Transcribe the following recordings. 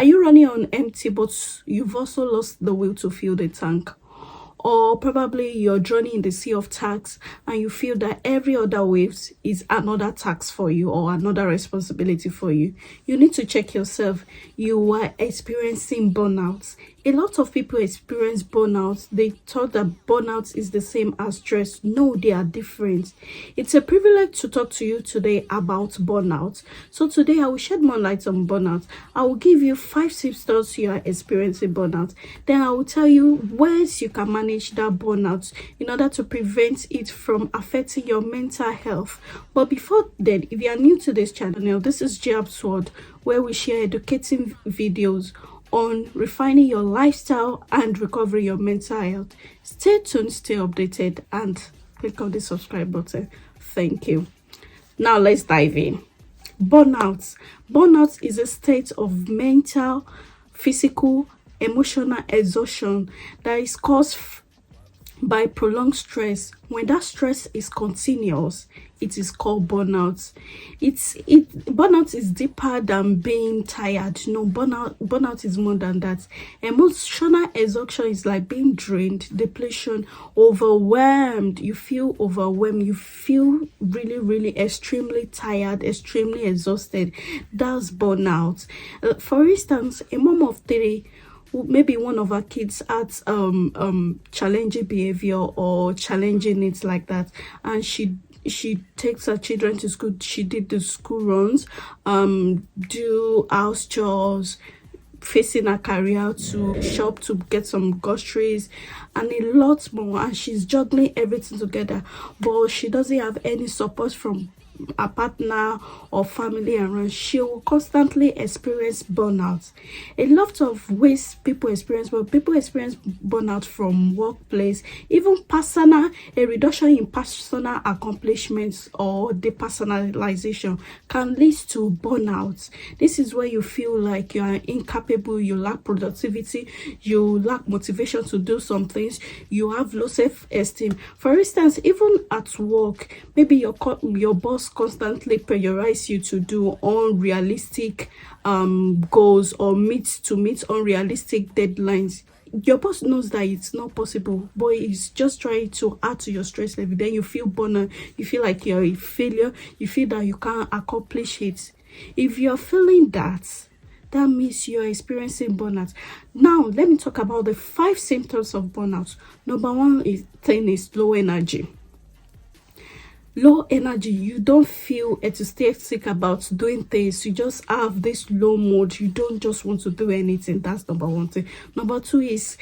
you running on empty, but you've also lost the will to fill the tank? Or probably you're drowning in the sea of tasks and you feel that every other waves is another task for you or another responsibility for you. You need to check yourself. You are experiencing burnout. A lot of people experience burnout. They thought that burnout is the same as stress. No, they are different. It's a privilege to talk to you today about burnout. So today I will shed more light on burnout. I will give you 5 symptoms you are experiencing burnout. Then I will tell you ways you can manage that burnout in order to prevent it from affecting your mental health. But before then, if you are new to this channel, this is JIABB'S World, where we share educating videos on refining your lifestyle and recovering your mental health. Stay tuned, stay updated, and click on the subscribe button. Thank you. Now let's dive in. Burnout. Burnout is a state of mental, physical, emotional exhaustion that is caused by prolonged stress. When that stress is continuous, it is called burnout. Burnout is deeper than being tired. No, burnout is more than that. Emotional exhaustion is like being drained, depletion, overwhelmed. You feel overwhelmed. You feel really extremely tired, extremely exhausted. That's burnout. For instance, a mom of 3, maybe one of our kids has challenging behavior or challenging it like that, and she takes her children to school. She did the school runs, do house chores, facing her career, to shop to get some groceries and a lot more, and she's juggling everything together, but she doesn't have any support from a partner or family around. She will constantly experience burnout. A lot of ways people experience burnout from workplace, even personal. A reduction in personal accomplishments or depersonalization can lead to burnout. This is where you feel like you are incapable, you lack productivity, you lack motivation to do some things, you have low self-esteem. For instance, even at work, maybe your boss constantly prioritize you to do unrealistic goals or meet unrealistic deadlines. Your boss knows that it's not possible, but he's just trying to add to your stress level. Then you feel burnout, you feel like you're a failure, you feel that you can't accomplish it. If you're feeling that means you're experiencing burnout. Now let me talk about the 5 symptoms of burnout. Number 1 is low energy. Low energy. You don't feel enthusiastic about doing things. You just have this low mood. You don't just want to do anything. That's number 1 thing. Number 2 is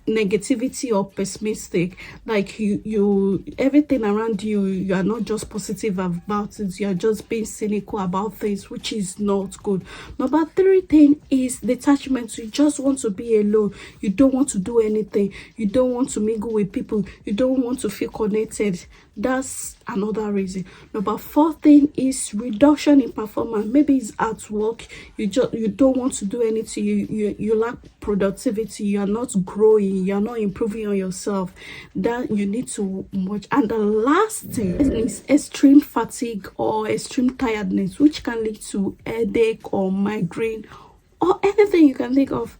negativity or pessimistic. Like you everything around you are not just positive about it, you're just being cynical about things, which is not good. Number 3 thing is detachment. You just want to be alone. You don't want to do anything. You don't want to mingle with people. You don't want to feel connected. That's another reason. Number 4 thing is reduction in performance. Maybe it's at work. You don't want to do anything. You lack productivity. You are not growing, you're not improving on yourself. That you need to watch. And the last thing is extreme fatigue or extreme tiredness, which can lead to headache or migraine or anything you can think of.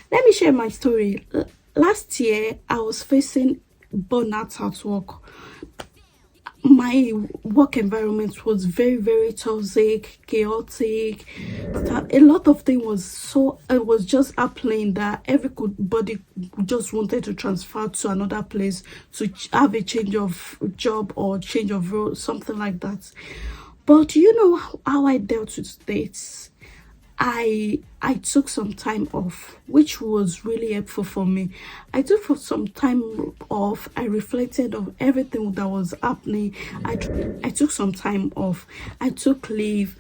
Let me share my story. Last year I was facing burnout at work. My work environment was very toxic, chaotic. A lot of things was just happening that everybody just wanted to transfer to another place to have a change of job or change of role, something like that. But you know how I dealt with this? I took some time off, which was really helpful for me. I took some time off. I reflected on everything that was happening. I took some time off. I took leave.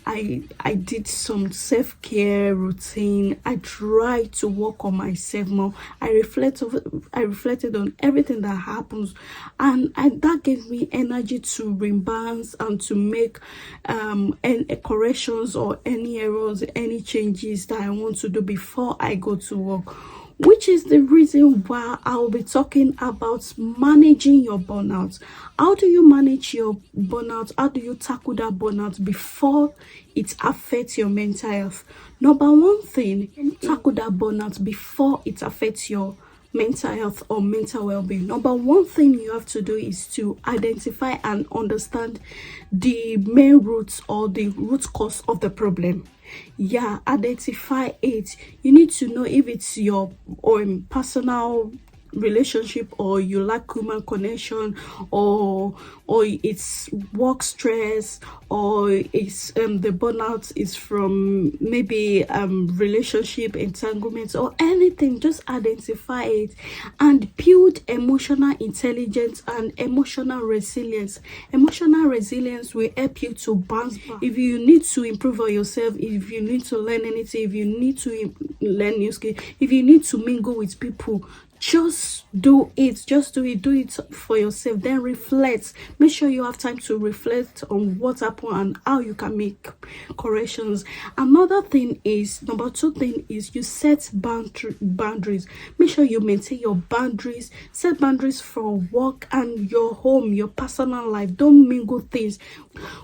I did some self-care routine. I tried to work on myself more. I reflected on everything that happens, and that gave me energy to rebalance and to make any corrections or any errors, any changes that I want to do before I go to work. which is the reason why I'll be talking about managing your burnout. How do you manage your burnout? How do you tackle that burnout before it affects your mental health? Number one thing, tackle that burnout before it affects your mental health or mental well-being. Number one thing you have to do is to identify and understand the main roots or the root cause of the problem. Yeah, identify it. You need to know if it's your personal relationship, or you lack human connection, or it's work stress, or it's the burnout is from maybe relationship entanglements or anything. Just identify it and build emotional intelligence and emotional resilience. Emotional resilience will help you to bounce back. If you need to improve on yourself, if you need to learn anything, if you need to learn new skills, if you need to mingle with people, just do it. Just do it. Do it for yourself. Then reflect. Make sure you have time to reflect on what happened and how you can make corrections. Another thing is, number two thing is, you set boundaries. Make sure you maintain your boundaries. Set boundaries for work and your home, your personal life. Don't mingle things.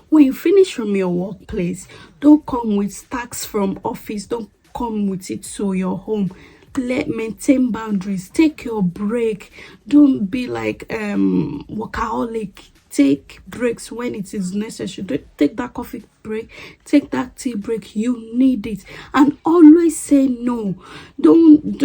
When you finish from your workplace, don't come with tasks from office. Don't come with it to your home. Maintain boundaries. Take your break. Don't be like workaholic. Take breaks when it is necessary. Take that coffee break, take that tea break. You need it. And always say no. Don't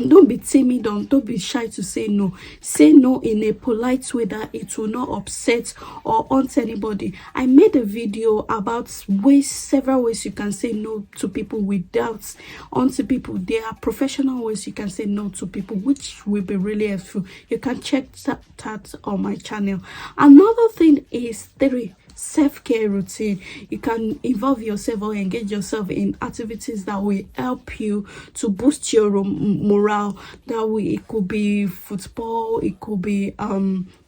don't be timid. Don't be shy to say no. Say no in a polite way that it will not upset or haunt anybody. I made a video about several ways you can say no to people without haunting people. There are professional ways you can say no to people, which will be really helpful. You can check that on my channel. Another thing is 3, self-care routine. You can involve yourself or engage yourself in activities that will help you to boost your morale. It could be football, it could be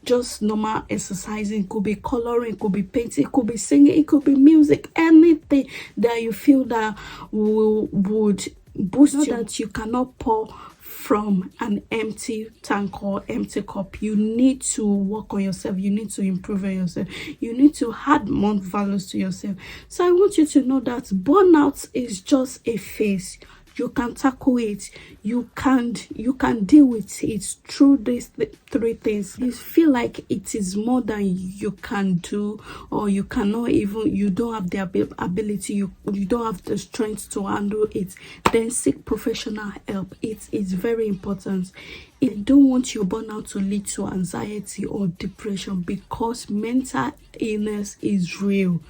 just normal exercising, it could be coloring, it could be painting, it could be singing, it could be music. Anything that you feel that would boost you, that you cannot pour from an empty tank or empty cup. You need to work on yourself. You need to improve on yourself. You need to add more values to yourself. So I want you to know that burnout is just a phase. You can tackle it. You can deal with it through these 3 things. You feel like it is more than you can do, or you cannot even, you don't have the ability, you don't have the strength to handle it, then seek professional help. It is very important. You don't want your burnout to lead to anxiety or depression, because mental illness is real.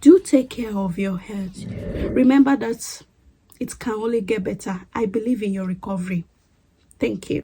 Do take care of your health. Remember that it can only get better. I believe in your recovery. Thank you.